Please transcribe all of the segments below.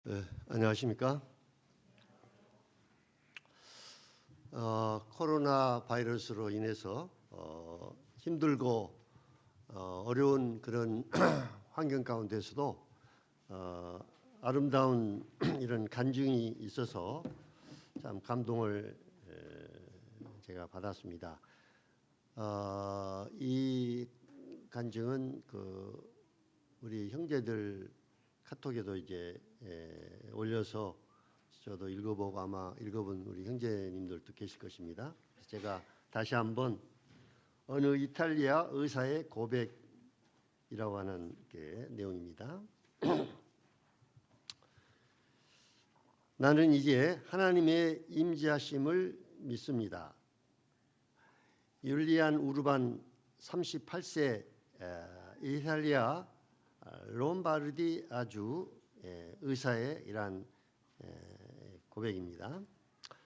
네, 안녕하십니까? 코로나 바이러스로 인해서 힘들고 어려운 그런 환경 가운데서도 아름다운 이런 간증이 있어서 참 감동을 제가 받았습니다. 이 간증은 우리 형제들 카톡에도 이제 올려서 저도 읽어보고 아마 읽어본 우리 형제님들도 계실 것입니다. 제가 다시 한번 어느 이탈리아 의사의 고백이라고 하는 게 내용입니다. 나는 이제 하나님의 임재하심을 믿습니다. 율리안 우르반 38세 이탈리아 롬바르디 아주 의사의 이러한 고백입니다.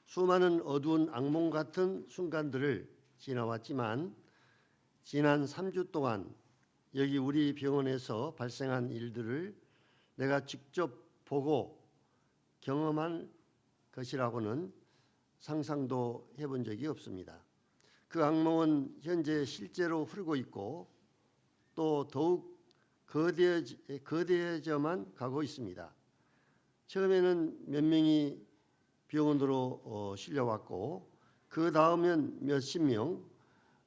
수많은 어두운 악몽 같은 순간들을 지나왔지만 지난 3주 동안 여기 우리 병원에서 발생한 일들을 내가 직접 보고 경험한 것이라고는 상상도 해본 적이 없습니다. 그 악몽은 현재 실제로 흐르고 있고 또 더욱 거대해져만 가고 있습니다. 처음에는 몇 명이 병원으로 실려왔고 그 다음엔 몇십 명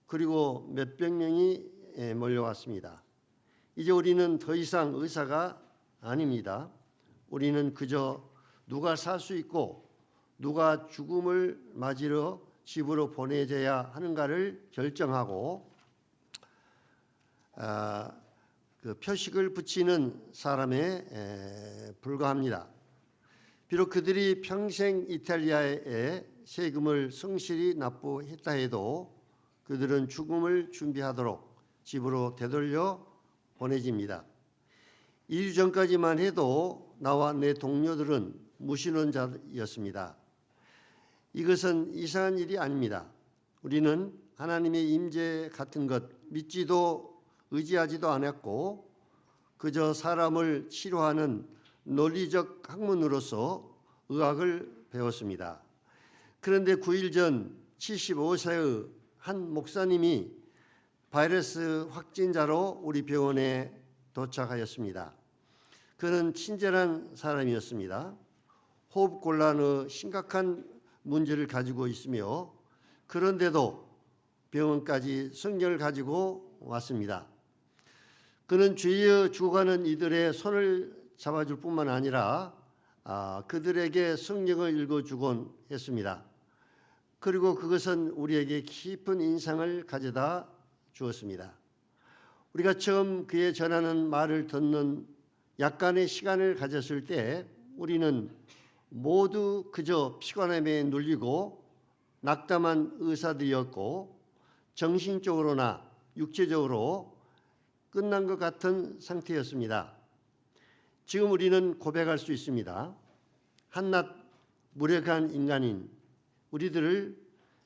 그리고 몇백 명이 몰려왔습니다. 이제 우리는 더 이상 의사가 아닙니다. 우리는 그저 누가 살 수 있고 누가 죽음을 맞으러 집으로 보내져야 하는가를 결정하고 그 표식을 붙이는 사람에 불과합니다. 비록 그들이 평생 이탈리아에 세금을 성실히 납부했다 해도 그들은 죽음을 준비하도록 집으로 되돌려 보내집니다. 2주 전까지만 해도 나와 내 동료들은 무신론자였습니다. 이것은 이상한 일이 아닙니다. 우리는 하나님의 임재 같은 것 믿지도 의지하지도 않았고 그저 사람을 치료하는 논리적 학문으로서 의학을 배웠습니다. 그런데 9일 전 75세의 한 목사님이 바이러스 확진자로 우리 병원에 도착하였습니다. 그는 친절한 사람이었습니다. 호흡곤란의 심각한 문제를 가지고 있으며 그런데도 병원까지 성경을 가지고 왔습니다. 그는 주위에 죽어가는 이들의 손을 잡아줄 뿐만 아니라 그들에게 성경을 읽어주곤 했습니다. 그리고 그것은 우리에게 깊은 인상을 가져다 주었습니다. 우리가 처음 그의 전하는 말을 듣는 약간의 시간을 가졌을 때 우리는 모두 그저 피곤함에 눌리고 낙담한 의사들이었고 정신적으로나 육체적으로 끝난 것 같은 상태였습니다. 지금 우리는 고백할 수 있습니다. 한낱 무력한 인간인 우리들을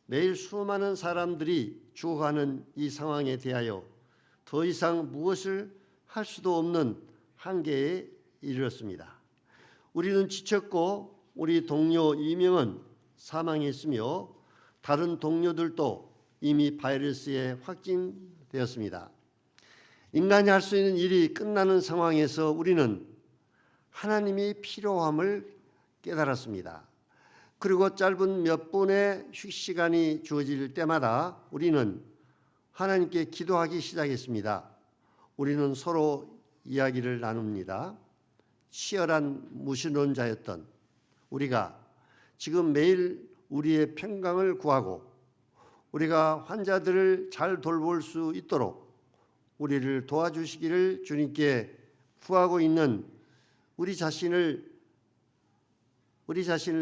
매일 수많은 사람들이 죽어가는 이 상황에 대하여 더 이상 무엇을 할 수도 없는 한계에 이르렀습니다. 우리는 지쳤고 우리 동료 2명은 사망했으며 다른 동료들도 이미 바이러스에 확진되었습니다. 인간이 할 수 있는 일이 끝나는 상황에서 우리는 하나님이 필요함을 깨달았습니다. 그리고 짧은 몇 분의 휴식 시간이 주어질 때마다 우리는 하나님께 기도하기 시작했습니다. 우리는 서로 이야기를 나눕니다. 치열한 무신론자였던 우리가 지금 매일 우리의 평강을 구하고 우리가 환자들을 잘 돌볼 수 있도록 우리를 도와주시기를 주님께 구하고 있는 우리 자신을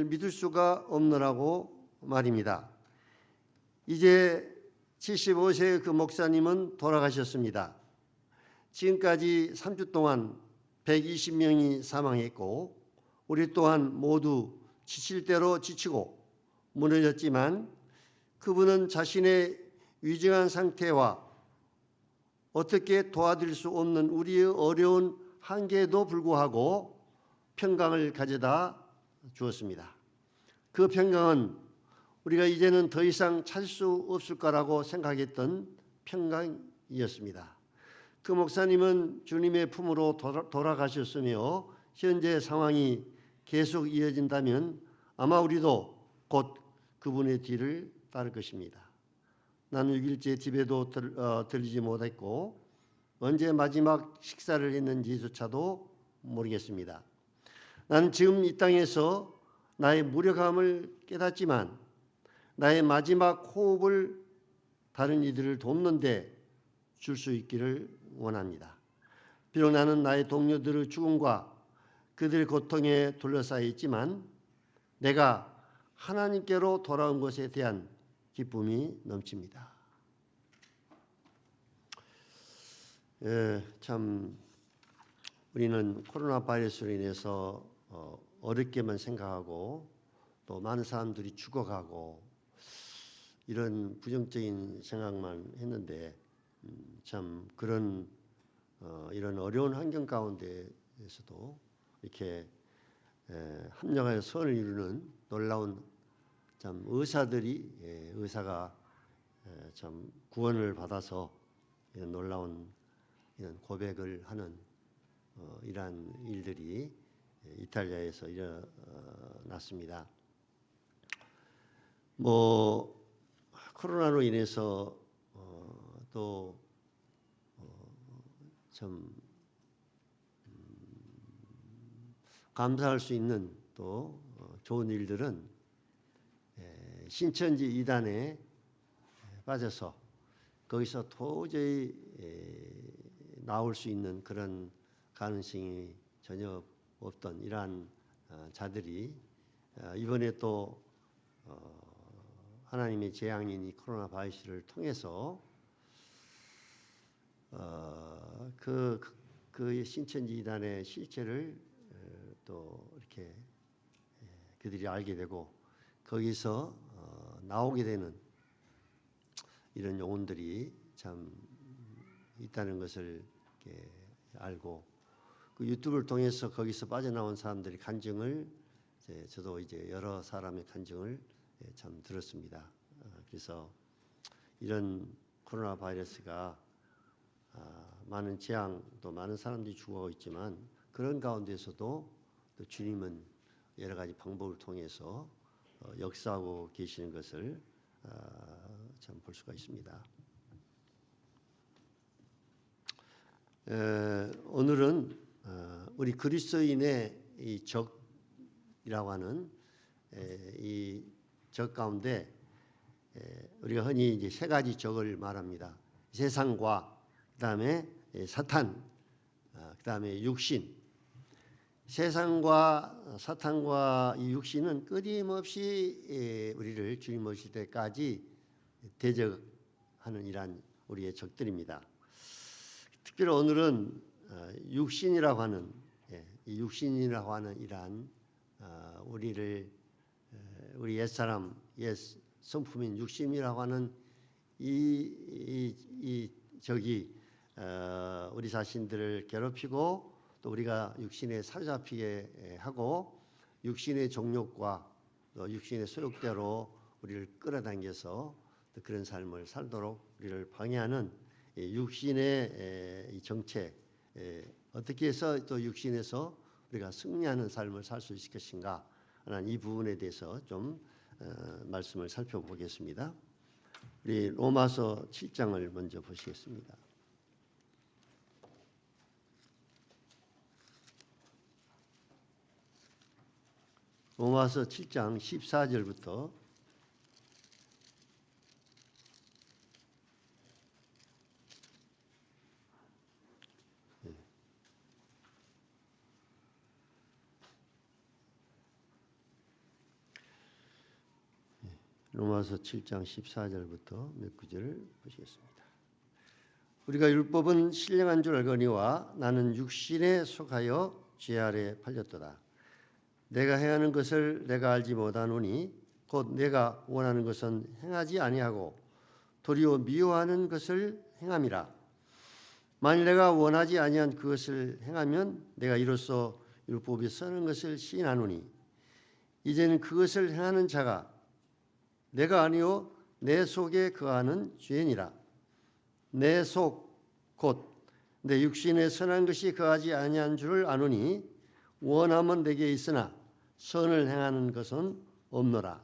믿을 수가 없노라고 말입니다. 이제 75세의 그 목사님은 돌아가셨습니다. 지금까지 3주 동안 120명이 사망했고 우리 또한 모두 지칠 대로 지치고 무너졌지만 그분은 자신의 위중한 상태와 어떻게 도와드릴 수 없는 우리의 어려운 한계에도 불구하고 평강을 가져다 주었습니다. 그 평강은 우리가 이제는 더 이상 찾을 수 없을 거라고 생각했던 평강이었습니다. 그 목사님은 주님의 품으로 돌아가셨으며 현재 상황이 계속 이어진다면 아마 우리도 곧 그분의 뒤를 따를 것입니다. 나는 6일째 집에도 들리지 못했고 언제 마지막 식사를 했는지조차도 모르겠습니다. 나는 지금 이 땅에서 나의 무력함을 깨닫지만 나의 마지막 호흡을 다른 이들을 돕는 데 줄 수 있기를 원합니다. 비록 나는 나의 동료들의 죽음과 그들의 고통에 둘러싸여 있지만 내가 하나님께로 돌아온 것에 대한 기쁨이 넘칩니다. 참 우리는 코로나 바이러스로 인해서 어렵게만 생각하고 또 많은 사람들이 죽어가고 이런 부정적인 생각만 했는데 참 그런 이런 어려운 환경 가운데에서도 이렇게 합력하여 선을 이루는 놀라운 참 의사가 참 구원을 받아서 이런 놀라운 이런 고백을 하는 이러한 일들이 이탈리아에서 일어났습니다. 코로나로 인해서 또 참 감사할 수 있는 또 좋은 일들은 신천지 이단에 빠져서 거기서 도저히 나올 수 있는 그런 가능성이 전혀 없던 이러한 자들이 이번에 또 하나님의 재앙인 이 코로나 바이러스를 통해서 그 신천지 이단의 실체를 또 이렇게 그들이 알게 되고 거기서 나오게 되는 이런 영혼들이 참 있다는 것을 이렇게 알고 그 유튜브를 통해서 거기서 빠져나온 사람들이 간증을 저도 이제 여러 사람의 간증을 참 들었습니다. 그래서 이런 코로나 바이러스가 많은 재앙 또 많은 사람들이 죽어가고 있지만 그런 가운데서도 또 주님은 여러 가지 방법을 통해서 역사하고 계시는 것을 참 볼 수가 있습니다. 오늘은 우리 그리스도인의 이 적이라고 하는 이 적 가운데 우리가 흔히 이제 세 가지 적을 말합니다. 세상과 그다음에 사탄, 그다음에 육신. 세상과 사탄과 이 육신은 끊임없이 우리를 주님 오실 때까지 대적하는 이러한 우리의 적들입니다. 특별히 오늘은 육신이라고 하는 이 육신이라고 하는 이러한 우리 옛사람 옛 성품인 육신이라고 하는 이 적이 우리 자신들을 괴롭히고 또 우리가 육신에 사로잡히게 하고 육신의 정욕과 또 육신의 소욕대로 우리를 끌어당겨서 또 그런 삶을 살도록 우리를 방해하는 육신의 이 정체, 어떻게 해서 또 육신에서 우리가 승리하는 삶을 살 수 있을 것인가 하는 이 부분에 대해서 좀 말씀을 살펴보겠습니다. 우리 로마서 7장을 먼저 보시겠습니다. 로마서 7장 14절부터 로마서 7장 14절부터 몇 구절을 보시겠습니다. 우리가 율법은 신령한 줄 알거니와 나는 육신에 속하여 죄 아래 팔렸도다. 내가 행하는 것을 내가 알지 못하노니 곧 내가 원하는 것은 행하지 아니하고 도리어 미워하는 것을 행함이라. 만일 내가 원하지 아니한 그것을 행하면 내가 이로써 율법이 선한 것을 시인하노니 이제는 그것을 행하는 자가 내가 아니요 내 속에 거하는 죄니라. 내 속 곧 내 육신에 선한 것이 거하지 아니한 줄을 아노니 원함은 내게 있으나 선을 행하는 것은 없노라.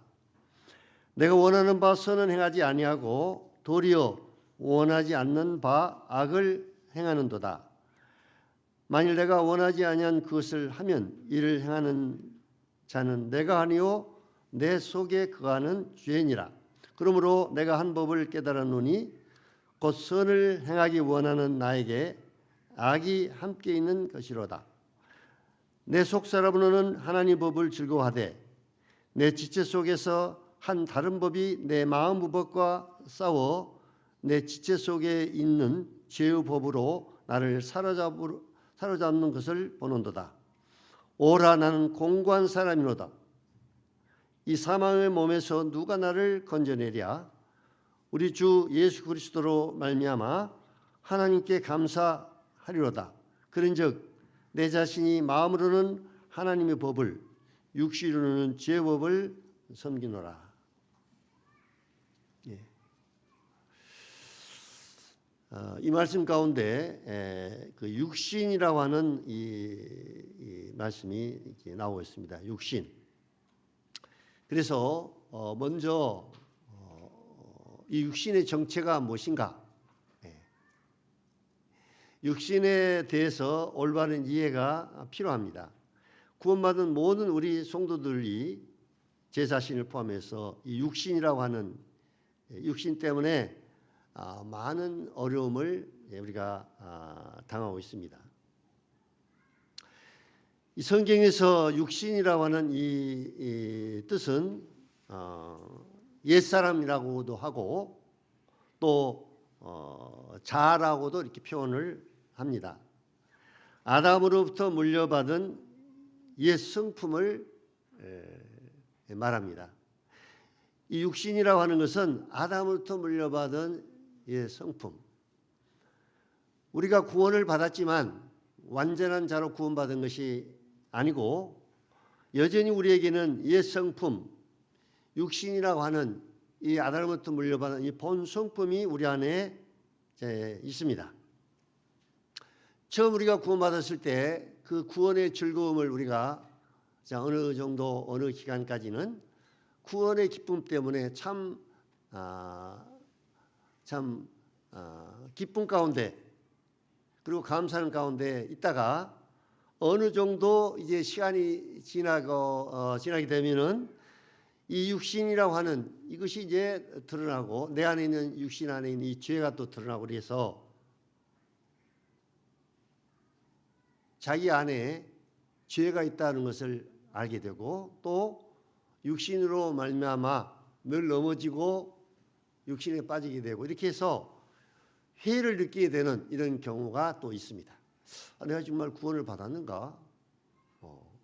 내가 원하는 바 선은 행하지 아니하고 도리어 원하지 않는 바 악을 행하는도다. 만일 내가 원하지 아니한 그것을 하면 이를 행하는 자는 내가 아니요 내 속에 거하는 죄니라. 그러므로 내가 한 법을 깨달았노니 곧 선을 행하기 원하는 나에게 악이 함께 있는 것이로다. 내 속사람으로는 하나님 법을 즐거워하되 내 지체 속에서 한 다른 법이 내 마음 법과 싸워 내 지체 속에 있는 죄의 법으로 나를 사로잡는 것을 보는도다. 오라 나는 공고한 사람이로다. 이 사망의 몸에서 누가 나를 건져내랴. 우리 주 예수 그리스도로 말미암아 하나님께 감사하리로다. 그런즉 내 자신이 마음으로는 하나님의 법을 육신으로는 죄의 법을 섬기노라. 예. 이 말씀 가운데 그 육신이라고 하는 이 말씀이 이렇게 나오고 있습니다. 육신. 그래서 먼저 이 육신의 정체가 무엇인가? 육신에 대해서 올바른 이해가 필요합니다. 구원받은 모든 우리 성도들이 제 자신을 포함해서 이 육신이라고 하는 육신 때문에 많은 어려움을 우리가 당하고 있습니다. 이 성경에서 육신이라고 하는 이 뜻은 옛사람이라고도 하고 또 자라고도 이렇게 표현을 합니다. 아담으로부터 물려받은 옛 성품을 말합니다. 이 육신이라고 하는 것은 아담으로부터 물려받은 옛 성품. 우리가 구원을 받았지만 완전한 자로 구원받은 것이 아니고 여전히 우리에게는 옛 성품, 육신이라고 하는 이 아담으로부터 물려받은 이 본 성품이 우리 안에 있습니다. 처음 우리가 구원받았을 때 그 구원의 즐거움을 우리가 어느 정도 어느 기간까지는 구원의 기쁨 때문에 참 기쁨 가운데 그리고 감사하는 가운데 있다가 어느 정도 이제 시간이 지나게 되면은 이 육신이라고 하는 이것이 이제 드러나고 내 안에 있는 육신 안에 있는 이 죄가 또 드러나고 그래서 자기 안에 죄가 있다는 것을 알게 되고 또 육신으로 말미암아 늘 넘어지고 육신에 빠지게 되고 이렇게 해서 회의를 느끼게 되는 이런 경우가 또 있습니다. 내가 정말 구원을 받았는가?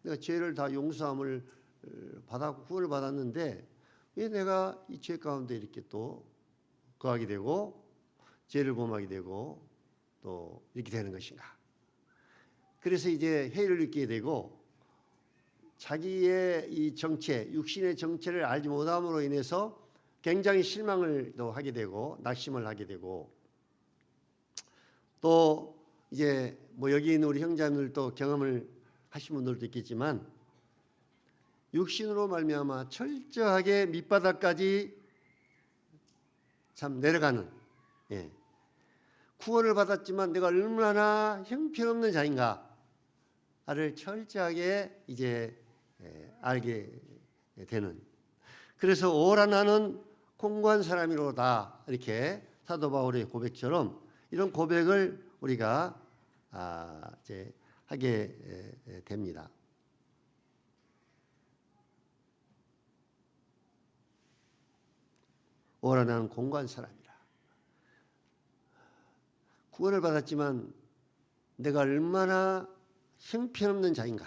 내가 죄를 다 용서함을 받았고 구원을 받았는데 왜 내가 이 죄 가운데 이렇게 또 거하게 되고 죄를 범하게 되고 또 이렇게 되는 것인가? 그래서 이제 회의를 느끼게 되고 자기의 이 정체, 육신의 정체를 알지 못함으로 인해서 굉장히 실망을 또 하게 되고 낙심을 하게 되고 또 이제 뭐 여기 있는 우리 형제님들도 경험을 하신 분들도 있겠지만 육신으로 말미암아 철저하게 밑바닥까지 참 내려가는 구원을 받았지만 내가 얼마나 형편없는 자인가를 철저하게 이제 알게 되는 그래서 오라 나는 공고한 사람이로다 이렇게 사도 바울의 고백처럼 이런 고백을 우리가 이제 하게 됩니다. 오라 나는 공고한 사람이라. 구원을 받았지만 내가 얼마나 형편없는 자인가.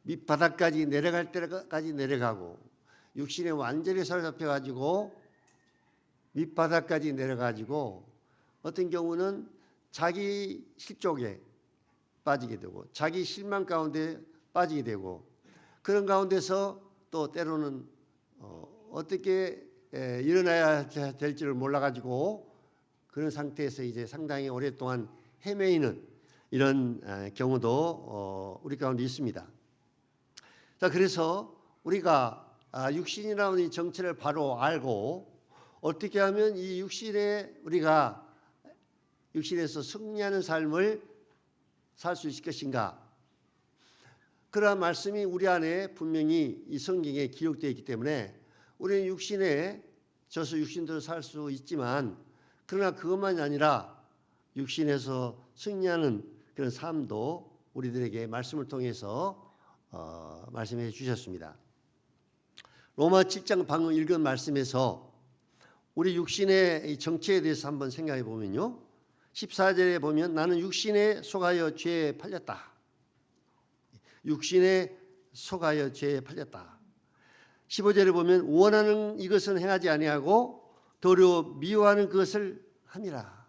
밑바닥까지 내려갈 때까지 내려가고 육신에 완전히 사로잡혀가지고 밑바닥까지 내려가지고 어떤 경우는 자기 실족에 빠지게 되고 자기 실망 가운데 빠지게 되고 그런 가운데서 또 때로는 어떻게 일어나야 될지를 몰라가지고 그런 상태에서 이제 상당히 오랫동안 헤매이는 이런 경우도 우리 가운데 있습니다. 자, 그래서 우리가 육신이라는 이 정체를 바로 알고 어떻게 하면 이 우리가 육신에서 승리하는 삶을 살 수 있을 것인가? 그러한 말씀이 우리 안에 분명히 이 성경에 기록되어 있기 때문에 우리는 육신에 져서 육신대로 살 수 있지만 그러나 그것만이 아니라 육신에서 승리하는 그런 삶도 우리들에게 말씀을 통해서 말씀해 주셨습니다. 로마 7장 방금 읽은 말씀에서 우리 육신의 정체에 대해서 한번 생각해 보면요. 14절에 보면 나는 육신에 속하여 죄에 팔렸다. 육신에 속하여 죄에 팔렸다. 15절에 보면 원하는 이것은 행하지 아니하고 도리어 미워하는 그것을 함이라.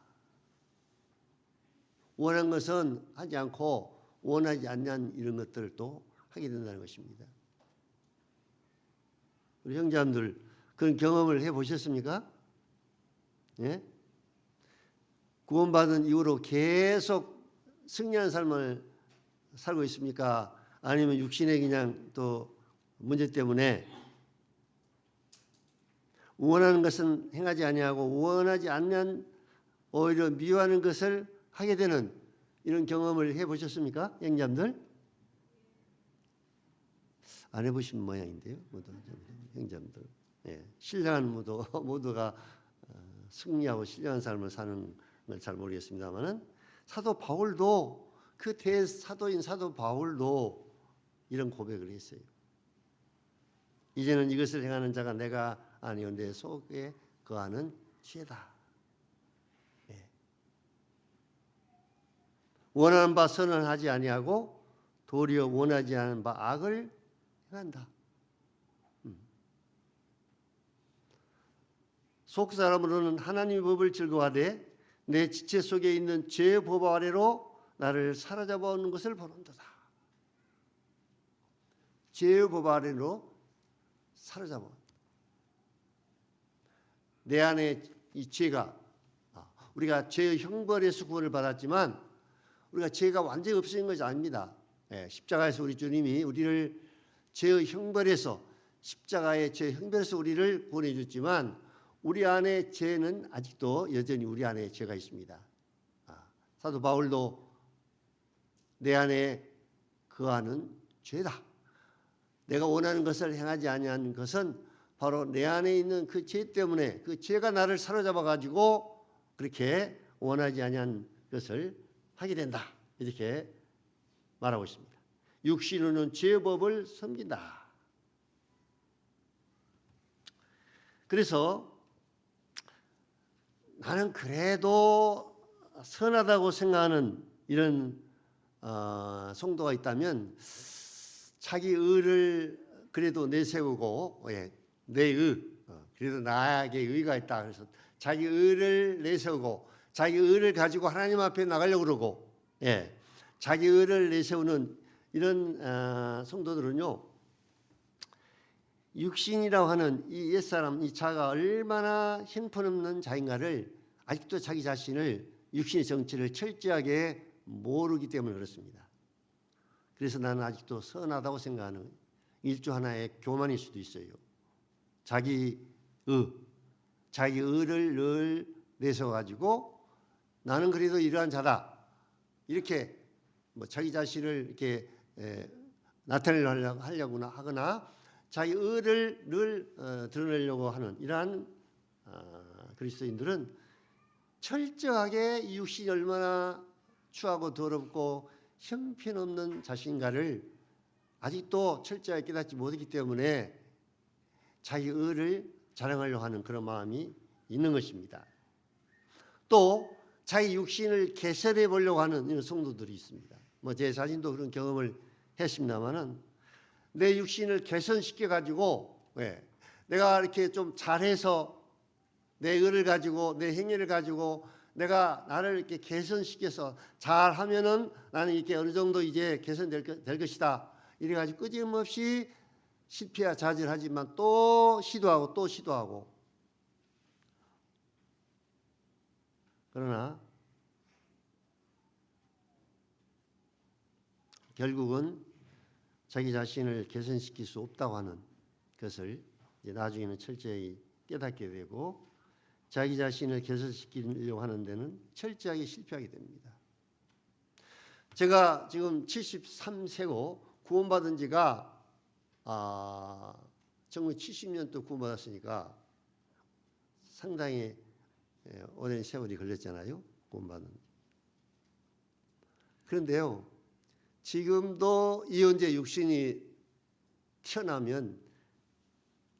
원하는 것은 하지 않고 원하지 않는 이런 것들도 하게 된다는 것입니다. 우리 형제님들 그런 경험을 해보셨습니까? 예? 구원받은 이후로 계속 승리하는 삶을 살고 있습니까? 아니면 육신의 그냥 또 문제 때문에 원하는 것은 행하지 아니하고 원하지 않는 오히려 미워하는 것을 하게 되는 이런 경험을 해보셨습니까? 형제님들? 안 해보신 모양인데요. 형제님들. 예, 신령한 모두가 승리하고 신령한 삶을 사는 걸 잘 모르겠습니다만은 사도 바울도 그 대사도인 사도 바울도 이런 고백을 했어요. 이제는 이것을 행하는 자가 내가 아니요 내 속에 거하는 죄다. 예. 원하는 바 선을 하지 아니하고 도리어 원하지 않은 바 악을 행한다. 속 사람으로는 하나님의 법을 즐거워하되 내 지체 속에 있는 죄의 법 아래로 나를 사로잡아오는 것을 보는도다. 죄의 법 아래로 사로잡아. 내 안에 이 죄가 우리가 죄의 형벌에서 구원을 받았지만 우리가 죄가 완전히 없어진 것이 아닙니다. 예, 십자가에서 우리 주님이 우리를 죄의 형벌에서 십자가의 죄의 형벌에서 우리를 구원해 줬지만 우리 안에 죄는 아직도 여전히 우리 안에 죄가 있습니다. 사도 바울도 내 안에 거하는 죄다. 내가 원하는 것을 행하지 아니하는 것은 바로 내 안에 있는 그 죄 때문에 그 죄가 나를 사로잡아 가지고 그렇게 원하지 아니한 것을 하게 된다. 이렇게 말하고 있습니다. 육신으로는 죄의 법을 섬긴다. 그래서 나는 그래도 선하다고 생각하는 이런 성도가 있다면 자기 의를 그래도 내세우고 내의 그래도 나에게 의가 있다. 그래서 자기 의를 내세우고 자기 의를 가지고 하나님 앞에 나가려고 그러고 자기 의를 내세우는 이런 성도들은요. 육신이라고 하는 이 옛사람, 이 자가 얼마나 형편없는 자인가를 아직도 자기 자신을 육신의 정체를 철저하게 모르기 때문에 그렇습니다. 그래서 나는 아직도 선하다고 생각하는 일조 하나의 교만일 수도 있어요. 자기 의를 늘 내세워가지고 나는 그래도 이러한 자다. 이렇게 자기 자신을 이렇게 나타내려고 하려고 하거나 자기 의를 늘 드러내려고 하는 이러한 그리스도인들은 철저하게 이 육신이 얼마나 추하고 더럽고 형편없는 자신가를 아직도 철저하게 깨닫지 못했기 때문에 자기 의를 자랑하려고 하는 그런 마음이 있는 것입니다. 또 자기 육신을 개선해 보려고 하는 이런 성도들이 있습니다. 제 자신도 그런 경험을 했습니다만은 내 육신을 개선시켜 가지고 내가 이렇게 좀 잘해서 내 의를 가지고 내 행위를 가지고 내가 나를 이렇게 개선시켜서 잘하면은 나는 이렇게 어느 정도 이제 될 것이다. 이래가지고 끊임없이 실패야 좌절하지만 또 시도하고 또 시도하고. 그러나 결국은 자기 자신을 개선시킬 수 없다고 하는 것을 이제 나중에는 철저히 깨닫게 되고 자기 자신을 개선시키려고 하는 데는 철저하게 실패하게 됩니다. 제가 지금 73세고 구원받은 지가 1970년도 구원받았으니까 상당히 오랜 세월이 걸렸잖아요. 구원받은. 그런데요. 지금도 이현재 육신이 튀어나오면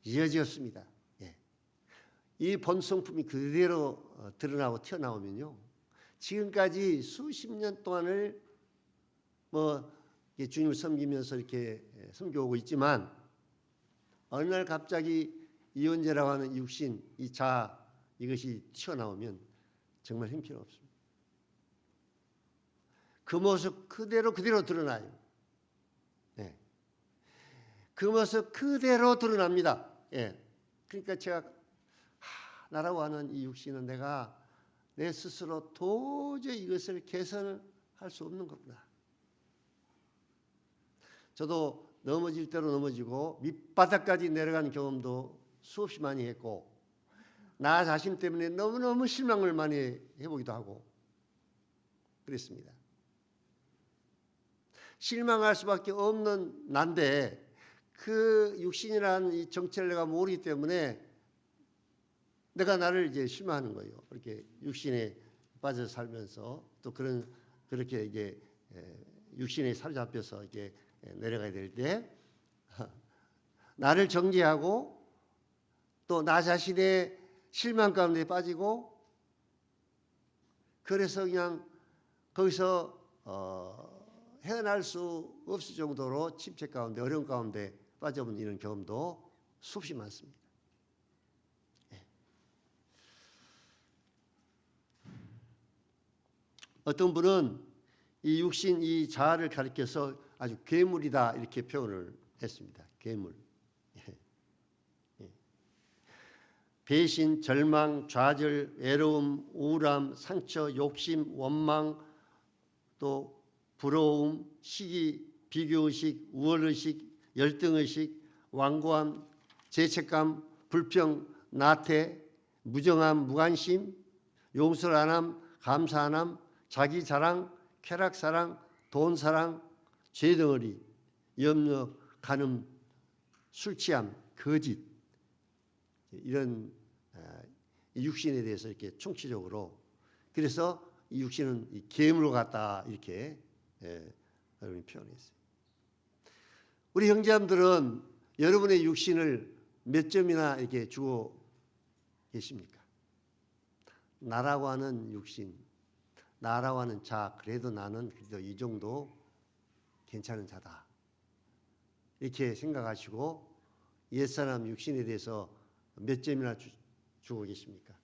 이어지었습니다. 예. 이 본성품이 그대로 드러나고 튀어나오면요. 지금까지 수십 년 동안을 주님을 섬기면서 이렇게 섬겨오고 있지만 어느 날 갑자기 이현재라고 하는 육신, 이 자아 이것이 튀어나오면 정말 형편없습니다. 그 모습 그대로 드러나요. 네. 그 모습 그대로 드러납니다. 예. 그러니까 제가 나라고 하는 이 육신은 내가 내 스스로 도저히 이것을 개선을 할 수 없는 겁니다. 저도 넘어질 대로 넘어지고 밑바닥까지 내려가는 경험도 수없이 많이 했고 나 자신 때문에 너무너무 실망을 많이 해보기도 하고 그랬습니다. 실망할 수밖에 없는 난데 그 육신이라는 이 정체를 내가 모르기 때문에 내가 나를 이제 실망하는 거예요. 이렇게 육신에 빠져 살면서 또 그렇게 이제 육신에 사로잡혀서 이렇게 내려가야 될 때 나를 정죄하고 또 나 자신의 실망 가운데 빠지고 그래서 그냥 거기서 헤어날 수 없을 정도로 침체 가운데 어려움 가운데 빠져버리는 경험도 수없이 많습니다. 네. 어떤 분은 이 육신, 이 자아를 가리켜서 아주 괴물이다 이렇게 표현을 했습니다. 괴물. 배신, 절망, 좌절, 외로움, 우울함, 상처, 욕심, 원망, 또 부러움, 시기, 비교의식, 우월의식, 열등의식, 완고함, 죄책감, 불평, 나태, 무정함, 무관심, 용서를 안함, 감사 안함, 자기 자랑, 쾌락사랑, 돈사랑, 죄덩어리, 염려, 간음, 술취함, 거짓 이런 육신에 대해서 이렇게 총체적으로 그래서 이 육신은 괴물 같다 이렇게 여러분이 표현했어요. 우리 형제님들은 여러분의 육신을 몇 점이나 이렇게 주고 계십니까? 나라고 하는 육신, 나라고 하는 자, 그래도 나는 그래도 이 정도 괜찮은 자다. 이렇게 생각하시고 옛사람 육신에 대해서 몇 점이나 주고 계십니까?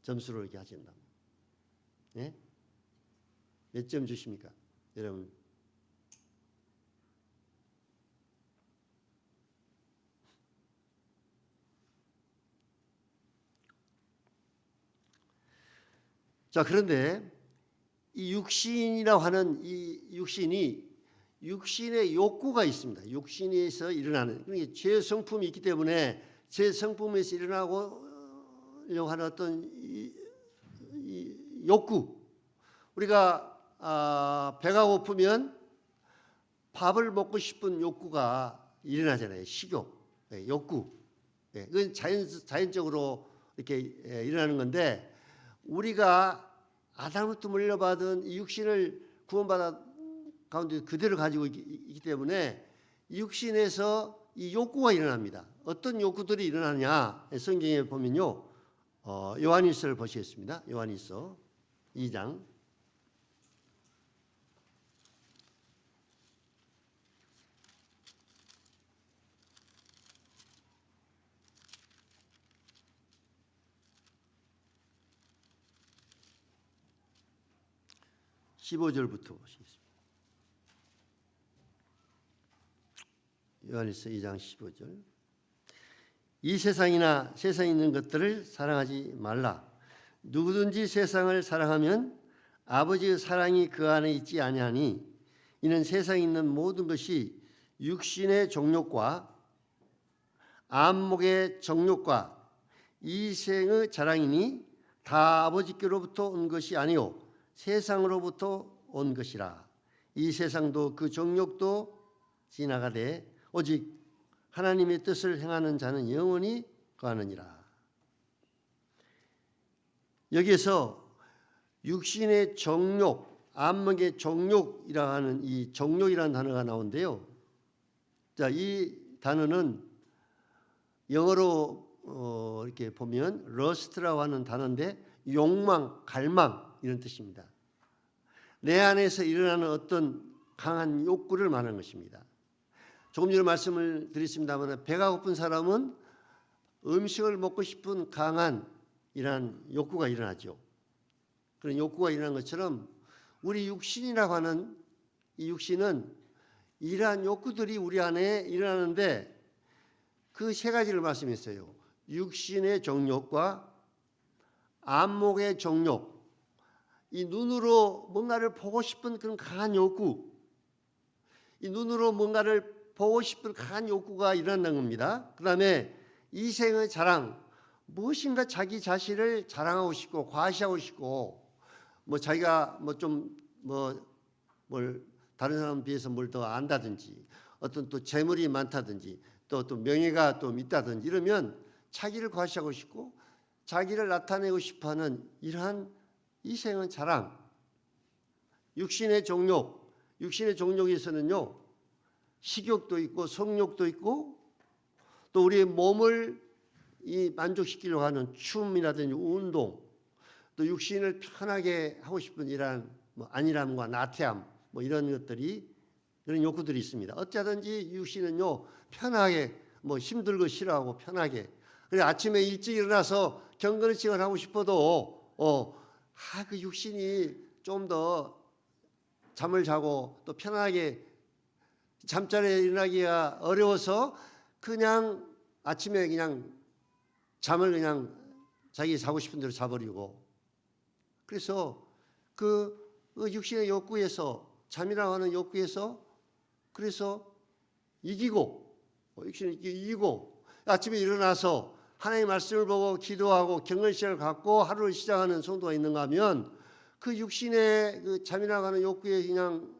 점수를 이렇게 하신다면. 예? 몇 점 주십니까? 여러분. 자, 그런데 이 육신이라고 하는 이 육신의 욕구가 있습니다. 육신에서 일어나는 그러니까 죄 성품이 있기 때문에 죄 성품에서 일어나고 하는 어떤 이 욕구. 우리가 배가 고프면 밥을 먹고 싶은 욕구가 일어나잖아요. 식욕, 욕구. 그건 자연적으로 이렇게 일어나는 건데 우리가 아담부터 물려받은 이 육신을 구원받아 가운데 그대로 가지고 있기 때문에 육신에서 이 욕구가 일어납니다. 어떤 욕구들이 일어나냐? 성경에 보면요. 요한일서를 보시겠습니다. 요한일서 2장. 15절부터 보시겠습니다. 요한일서 2장 15절. 이 세상이나 세상에 있는 것들을 사랑하지 말라. 누구든지 세상을 사랑하면 아버지의 사랑이 그 안에 있지 아니하니 이는 세상에 있는 모든 것이 육신의 정욕과 안목의 정욕과 이 생의 자랑이니 다 아버지께로부터 온 것이 아니요 세상으로부터 온 것이라. 이 세상도 그 정욕도 지나가되 오직 하나님의 뜻을 행하는 자는 영원히 거하느니라. 여기에서 육신의 정욕, 안목의 정욕이라 하는 이 정욕이라는 단어가 나오는데요. 자, 이 단어는 영어로 이렇게 보면 lust라고 하는 단어인데 욕망, 갈망 이런 뜻입니다. 내 안에서 일어나는 어떤 강한 욕구를 말하는 것입니다. 조금 전에 말씀을 드렸습니다만 배가 고픈 사람은 음식을 먹고 싶은 강한 이러한 욕구가 일어나죠. 그런 욕구가 일어난 것처럼 우리 육신이라고 하는 이 육신은 이러한 욕구들이 우리 안에 일어나는데 그 세 가지를 말씀했어요. 육신의 정욕과 안목의 정욕, 이 눈으로 뭔가를 보고 싶은 그런 강한 욕구, 이 눈으로 뭔가를 보고 싶은 강한 욕구가 일어난다는 겁니다. 그 다음에 이생의 자랑, 무엇인가 자기 자신을 자랑하고 싶고 과시하고 싶고 뭐 자기가 뭘 다른 사람에 비해서 뭘 더 안다든지 어떤 또 재물이 많다든지 또 명예가 또 있다든지 이러면 자기를 과시하고 싶고 자기를 나타내고 싶어하는 이러한 이생의 자랑, 육신의 정욕, 육신의 정욕에서는요 식욕도 있고 성욕도 있고 또 우리의 몸을 만족시키려고 하는 춤이라든지 운동, 또 육신을 편하게 하고 싶은 이러한 안일함과 나태함 이런 것들이 그런 욕구들이 있습니다. 어쩌든지 육신은요 편하게 힘들고 싫어하고 편하게. 그래 아침에 일찍 일어나서 경건의식을 하고 싶어도 그 육신이 좀 더 잠을 자고 또 편하게 잠자리에 일어나기가 어려워서 그냥 아침에 그냥 잠을 그냥 자기 자고 싶은 대로 자버리고 그래서 그 육신의 욕구에서 잠이라고 하는 욕구에서 그래서 육신을 이기고 아침에 일어나서 하나님의 말씀을 보고 기도하고 경건시간을 갖고 하루를 시작하는 성도가 있는가 하면 그 육신의 그 잠이라고 하는 욕구에 그냥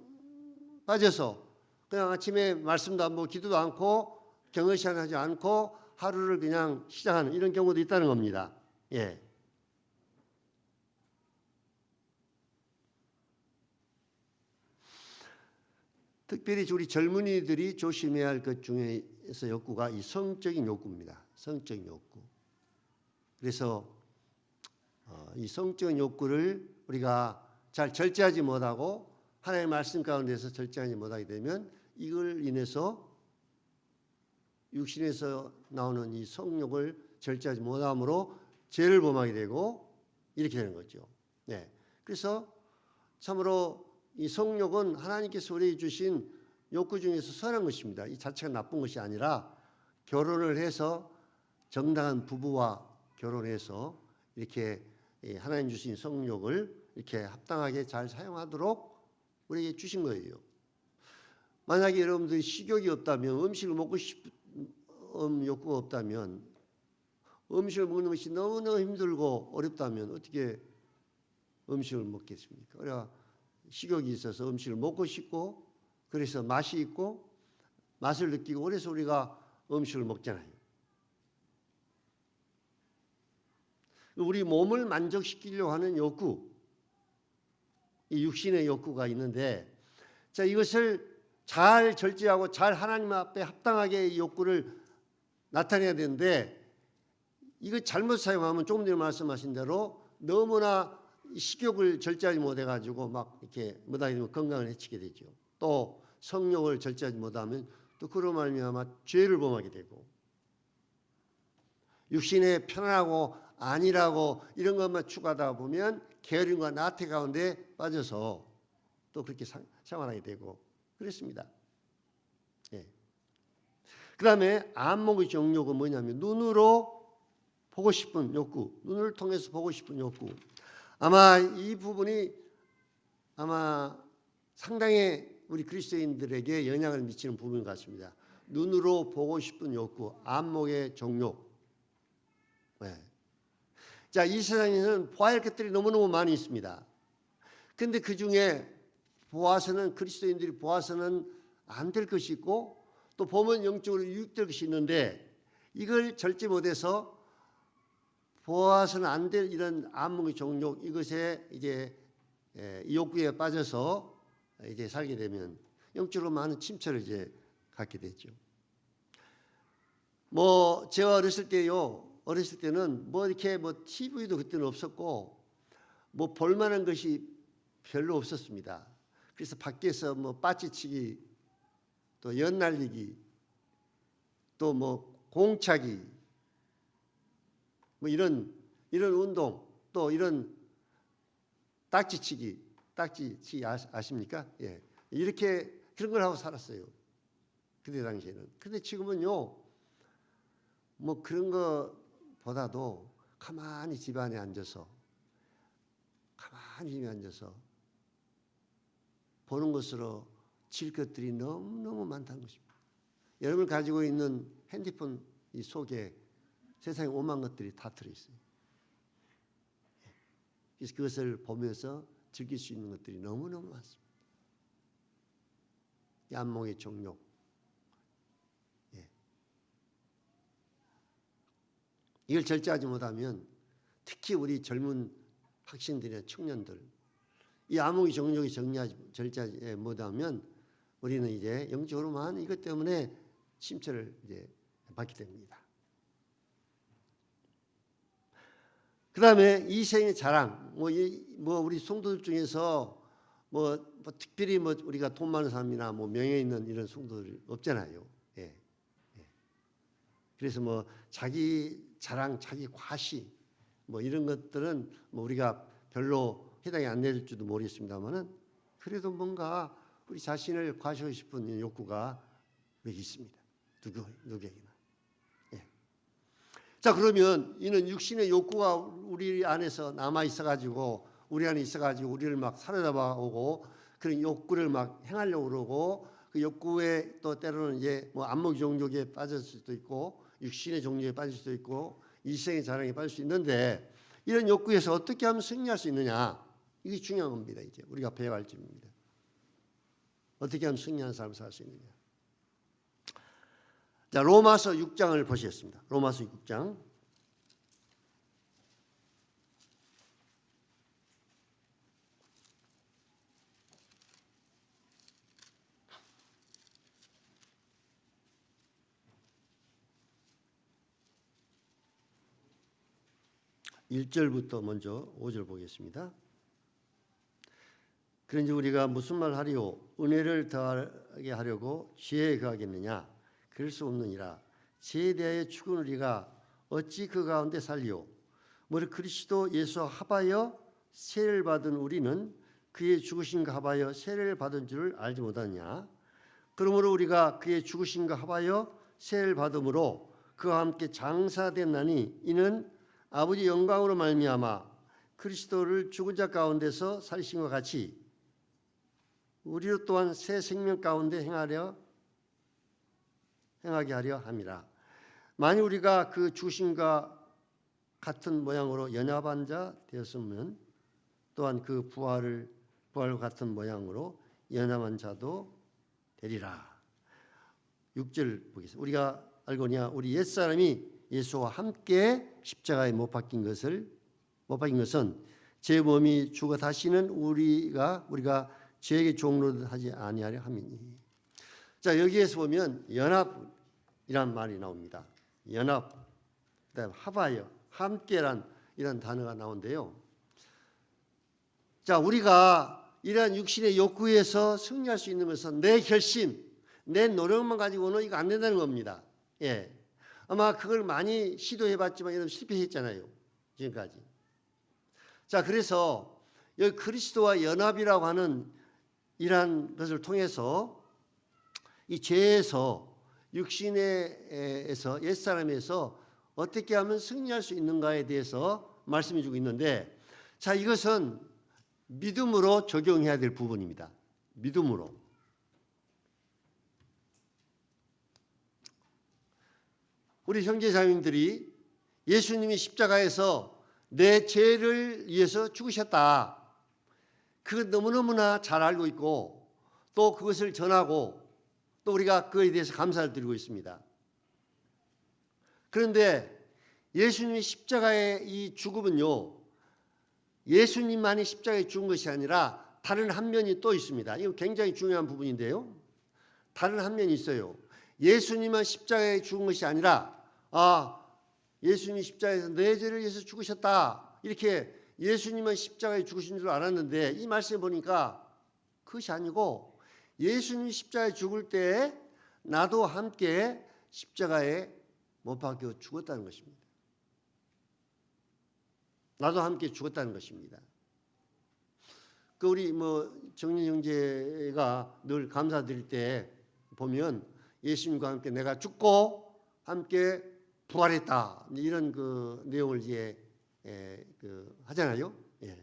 빠져서 그냥 아침에 말씀도 안 보고 기도도 않고 경건시간 하지 않고 하루를 그냥 시작하는 이런 경우도 있다는 겁니다. 예. 특별히 우리 젊은이들이 조심해야 할 것 중에서 욕구가 이 성적인 욕구입니다. 성적인 욕구. 그래서 이 성적인 욕구를 우리가 잘 절제하지 못하고 하나님의 말씀 가운데서 절제하지 못하게 되면 이걸 인해서 육신에서 나오는 이 성욕을 절제하지 못함으로 죄를 범하게 되고 이렇게 되는 거죠. 네. 그래서 참으로 이 성욕은 하나님께서 우리에게 주신 욕구 중에서 선한 것입니다. 이 자체가 나쁜 것이 아니라 결혼을 해서 정당한 부부와 결혼해서 이렇게 하나님 주신 성욕을 이렇게 합당하게 잘 사용하도록 우리에게 주신 거예요. 만약에 여러분들이 식욕이 없다면 음식을 먹고 싶은 욕구가 없다면 음식을 먹는 것이 너무너무 힘들고 어렵다면 어떻게 음식을 먹겠습니까? 그래야 식욕이 있어서 음식을 먹고 싶고 그래서 맛이 있고 맛을 느끼고 그래서 우리가 음식을 먹잖아요. 우리 몸을 만족시키려고 하는 욕구, 이 육신의 욕구가 있는데 자 이것을 잘 절제하고 잘 하나님 앞에 합당하게 이 욕구를 나타내야 되는데 이거 잘못 사용하면 조금 전에 말씀하신 대로 너무나 식욕을 절제하지 못해가지고 막 이렇게 못하게 되면 건강을 해치게 되죠. 또 성욕을 절제하지 못하면 또 그로 말미암아 죄를 범하게 되고 육신의 편안하고 안일하고 이런 것만 추구하다 보면 게으름과 나태 가운데 빠져서 또 그렇게 생활하게 되고 그랬습니다. 예. 그 다음에 안목의 정욕은 뭐냐면 눈으로 보고 싶은 욕구, 눈을 통해서 보고 싶은 욕구. 아마 이 부분이 아마 상당히 우리 그리스도인들에게 영향을 미치는 부분 같습니다. 눈으로 보고 싶은 욕구, 안목의 정욕. 네. 자, 이 세상에는 보아야 할 것들이 너무너무 많이 있습니다. 근데 그 중에 보아서는 그리스도인들이 보아서는 안 될 것이 있고 또 보면 영적으로 유익될 것이 있는데 이걸 절제 못해서 보아서는 안 될 이런 안목의 정욕 이것에 이제 이 욕구에 빠져서 이제 살게 되면 영적으로 많은 침체를 이제 갖게 되죠. 뭐 제가 어렸을 때는 뭐 이렇게 뭐 TV도 그때는 없었고 뭐 볼만한 것이 별로 없었습니다. 그래서 밖에서 뭐 빠찌치기 또 연날리기 또 뭐 공차기 뭐 이런 운동 또 이런 딱지치기 아십니까? 예. 이렇게 그런 걸 하고 살았어요. 그때 당시에는. 근데 지금은요. 뭐 그런 거보다도 가만히 집 안에 앉아서 보는 것으로 질 것들이 너무너무 많다는 것입니다. 여러분 가지고 있는 핸드폰 이 속에 세상에 오만 것들이 다 들어있어요. 그래서 그것을 보면서 즐길 수 있는 것들이 너무너무 많습니다. 안목의 정욕. 예. 이걸 절제하지 못하면 특히 우리 젊은 학생들이나 청년들 이 안목의 정욕이 절제하지 못하면 우리는 이제 영적으로만 이것 때문에 침체를 이제 받게 됩니다. 그 다음에 이생의 자랑, 뭐 우리 성도들 중에서 뭐 특별히 뭐 우리가 돈 많은 사람이나 뭐 명예 있는 이런 성도들 없잖아요. 예. 예. 그래서 뭐 자기 자랑, 자기 과시 뭐 이런 것들은 뭐 우리가 별로 해당이 안 될지도 모르겠습니다만은 그래도 뭔가 우리 자신을 과시하고 싶은 욕구가 여기 있습니다. 누구에게나. 자, 그러면 이는 육신의 욕구가 우리 안에서 남아 있어가지고 우리 안에 있어가지고 우리를 막 사로잡아 오고 그런 욕구를 막 행하려고 그러고 그 욕구에 또 때로는 이제 뭐 안목 정욕에 빠질 수도 있고 육신의 정욕에 빠질 수도 있고 이생의 자랑에 빠질 수 있는데 이런 욕구에서 어떻게 하면 승리할 수 있느냐 이게 중요한 겁니다. 이제 우리가 배워야 할 점입니다. 어떻게 하면 승리하는 삶을 살 수 있느냐. 자, 로마서 6장을 보시겠습니다. 로마서 6장. (1절부터) 먼저 5절 보겠습니다. 그런지 우리가 무슨 말 하리요? 은혜를 더하게 하려고 지혜에 거하겠느냐? 그럴 수 없느니라. 지혜에 대하여 죽은 우리가 어찌 그 가운데 살리요? 무릇 그리스도 예수와 합하여 세례를 받은 우리는 그의 죽으심과 합하여 세례를 받은 줄을 알지 못하느냐? 그러므로 우리가 그의 죽으심과 합하여 세례를 받음으로 그와 함께 장사됐나니 이는 아버지 영광으로 말미암아 그리스도를 죽은 자 가운데서 살리심과 같이 우리로 또한 새 생명 가운데 행하게 하려 함이라. 만일 우리가 그 죽으심과 같은 모양으로 연합한 자 되었으면 또한 그 부활과 같은 모양으로 연합한 자도 되리라. 6절 보겠습니다. 우리가 알거니와 우리 옛사람이 예수와 함께 십자가에 못 박힌 것은 제 몸이 죽어 다시는 우리가 죄에게 종로하지 아니하려 함이니. 자, 여기에서 보면 연합이란 말이 나옵니다. 연합, 그다음 합하여, 함께란 이런 단어가 나오는데요. 자, 우리가 이러한 육신의 욕구에서 승리할 수 있는 것은 내 결심, 내 노력만 가지고는 이거 안 된다는 겁니다. 예, 아마 그걸 많이 시도해봤지만 이런 실패했잖아요. 지금까지. 자, 그래서 여기 그리스도와 연합이라고 하는 이러한 것을 통해서 이 죄에서 육신에서 옛사람에서 어떻게 하면 승리할 수 있는가에 대해서 말씀해 주고 있는데, 자, 이것은 믿음으로 적용해야 될 부분입니다. 믿음으로. 우리 형제자매님들이 예수님이 십자가에서 내 죄를 위해서 죽으셨다, 그거 너무너무나 잘 알고 있고 또 그것을 전하고 또 우리가 그에 대해서 감사를 드리고 있습니다. 그런데 예수님이 십자가의 이 죽음은요, 예수님만이 십자가에 죽은 것이 아니라 다른 한 면이 또 있습니다. 이거 굉장히 중요한 부분인데요. 다른 한 면이 있어요. 예수님은 십자가에 죽은 것이 아니라 예수님이 십자가에서 내 죄를 위해서 죽으셨다, 이렇게 예수님은 십자가에 죽으신 줄 알았는데 이 말씀을 보니까 그것이 아니고 예수님이 십자가에 죽을 때 나도 함께 십자가에 못 박혀 죽었다는 것입니다. 나도 함께 죽었다는 것입니다. 그 우리 정린 형제가 늘 감사드릴 때 보면 예수님과 함께 내가 죽고 함께 부활했다, 이런 그 내용을 이제 하잖아요. 예.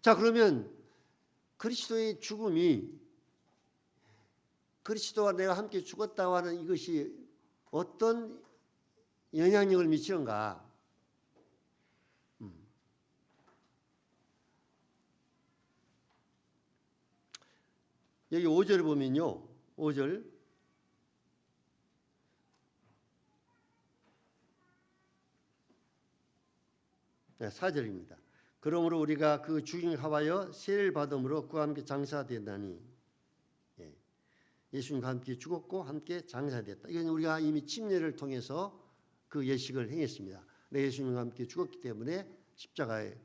자, 그러면 그리스도의 죽음이, 그리스도와 내가 함께 죽었다고 하는 이것이 어떤 영향력을 미치는가? 여기 5절을 보면요, 5절 네, 4절입니다. 그러므로 우리가 그 죽임을 합하여 세를 받음으로 그와 함께 장사되었나니, 예수님과 함께 죽었고 함께 장사되었다. 이건 우리가 이미 침례를 통해서 그 예식을 행했습니다. 예수님과 함께 죽었기 때문에 십자가에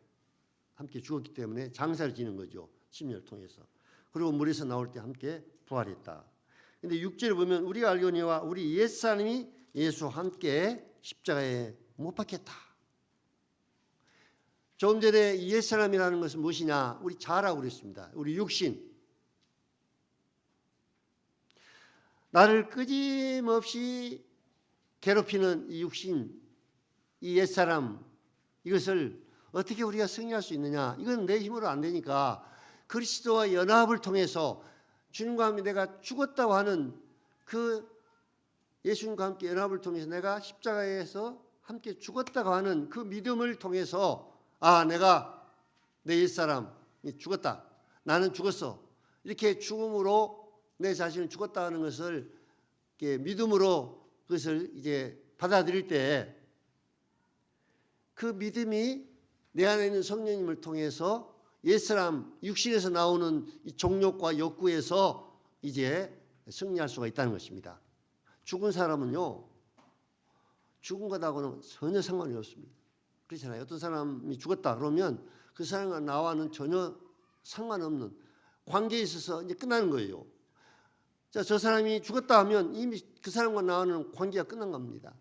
함께 죽었기 때문에 장사를 지는 거죠. 침례를 통해서. 그리고 물에서 나올 때 함께 부활했다. 그런데 6절을 보면 우리가 알거니와 우리 옛사람이 예수와 함께 십자가에 못 박혔다. 조금 전에 옛사람이라는 것은 무엇이냐? 우리 자라고 그랬습니다. 우리 육신. 나를 끊임없이 괴롭히는 이 육신, 이 옛사람, 이것을 어떻게 우리가 승리할 수 있느냐? 이건 내 힘으로 안 되니까 그리스도와 연합을 통해서 주님과 함께 내가 죽었다고 하는 그 예수님과 함께 연합을 통해서 내가 십자가에서 함께 죽었다고 하는 그 믿음을 통해서 내가 내 옛사람이 죽었다, 나는 죽었어, 이렇게 죽음으로 내 자신을 죽었다 하는 것을 이렇게 믿음으로 그것을 이제 받아들일 때 그 믿음이 내 안에 있는 성령님을 통해서 옛사람 육신에서 나오는 이 정욕과 욕구에서 이제 승리할 수가 있다는 것입니다. 죽은 사람은요, 죽은 것하고는 전혀 상관이 없습니다. 그렇잖아요. 어떤 사람이 죽었다 그러면 그 사람과 나와는 전혀 상관없는 관계에 있어서 이제 끝나는 거예요. 자, 저 사람이 죽었다 하면 이미 그 사람과 나와는 관계가 끝난 겁니다.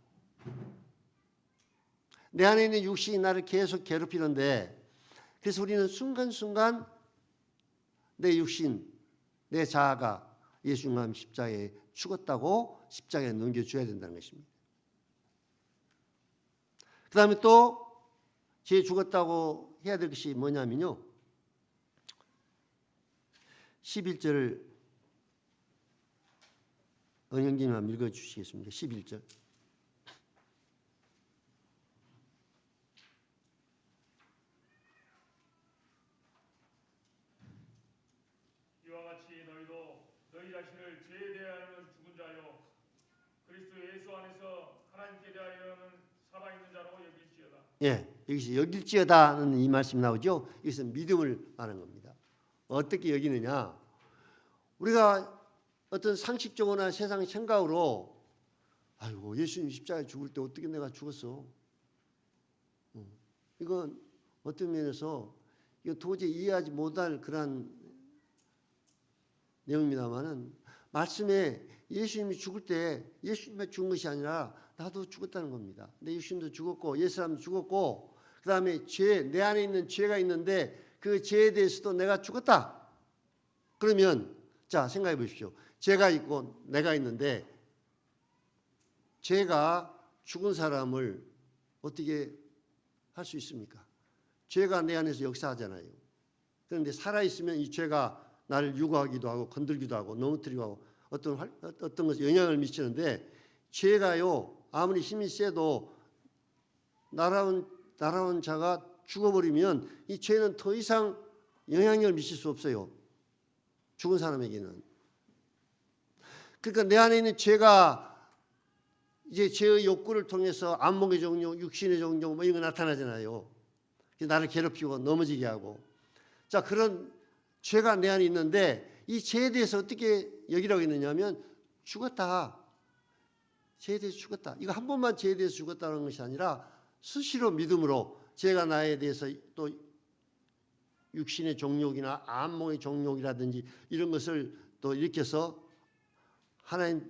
내 안에 있는 육신이 나를 계속 괴롭히는데, 그래서 우리는 순간순간 내 육신, 내 자아가 예수님과 십자가에 죽었다고 십자가에 넘겨줘야 된다는 것입니다. 그 다음에 또 죄 죽었다고 해야 될 것이 뭐냐면요, 11절을 은영님이 한번 읽어주시겠습니까? 11절. 이와 같이 너희도 너희 자신을 죄에 대하여는 죽은 자요 그리스도 예수 안에서 하나님께 대하여는 살아있는 자로 여길지어다. 예, 여기서 여길지어다는 이 말씀이 나오죠. 이것은 믿음을 말하는 겁니다. 어떻게 여기느냐? 우리가 어떤 상식적으로나 세상 생각으로 아이고 예수님 십자가에 죽을 때 어떻게 내가 죽었어? 이건 어떤 면에서 이거 도저히 이해하지 못할 그런 내용입니다만은 말씀에 예수님이 죽을 때 예수님만 죽은 것이 아니라 나도 죽었다는 겁니다. 내 육신도 죽었고 옛사람도 죽었고 그 다음에 죄, 내 안에 있는 죄가 있는데 그 죄에 대해서도 내가 죽었다. 그러면 자, 생각해 보십시오. 죄가 있고 내가 있는데 죄가 죽은 사람을 어떻게 할 수 있습니까? 죄가 내 안에서 역사하잖아요. 그런데 살아있으면 이 죄가 나를 유혹하기도 하고 건들기도 하고 넘어뜨리고 하고 어떤 것에 영향을 미치는데 죄가요 아무리 힘이 세도 날아온 자가 죽어버리면 이 죄는 더 이상 영향력을 미칠 수 없어요. 죽은 사람에게는. 그러니까 내 안에 있는 죄가 이제 죄의 욕구를 통해서 안목의 종교, 육신의 종교 뭐 이런 거 나타나잖아요. 나를 괴롭히고 넘어지게 하고. 자, 그런 죄가 내 안에 있는데 이 죄에 대해서 어떻게 여기라고 했느냐면 죽었다. 죄에 대해서 죽었다. 이거 한 번만 죄에 대해서 죽었다는 것이 아니라 수시로 믿음으로 죄가 나에 대해서 또 육신의 종욕이나 안목의 종욕이라든지 이런 것을 또 일으켜서 하나님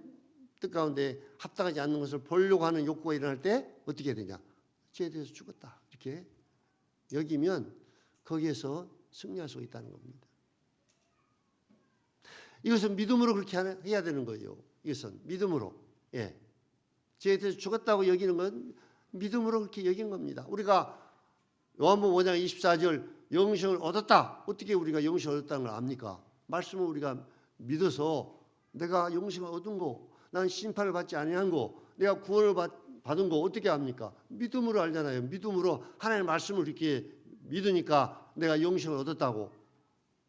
뜻 가운데 합당하지 않는 것을 보려고 하는 욕구가 일어날 때 어떻게 되냐? 죄에 대해서 죽었다. 이렇게 여기면 거기에서 승리할 수 있다는 겁니다. 이것은 믿음으로 그렇게 해야 되는 거예요. 이것은 믿음으로. 예. 죄에 대해서 죽었다고 여기는 건 믿음으로 그렇게 여긴 겁니다. 우리가 요한복음 5장 24절 영생을 얻었다. 어떻게 우리가 영생을 얻었다는 걸 압니까? 말씀을 우리가 믿어서 내가 영생을 얻은 거, 난 심판을 받지 아니한 거, 내가 구원을 받은 거 어떻게 압니까? 믿음으로 알잖아요. 믿음으로 하나님의 말씀을 이렇게 믿으니까 내가 영생을 얻었다고,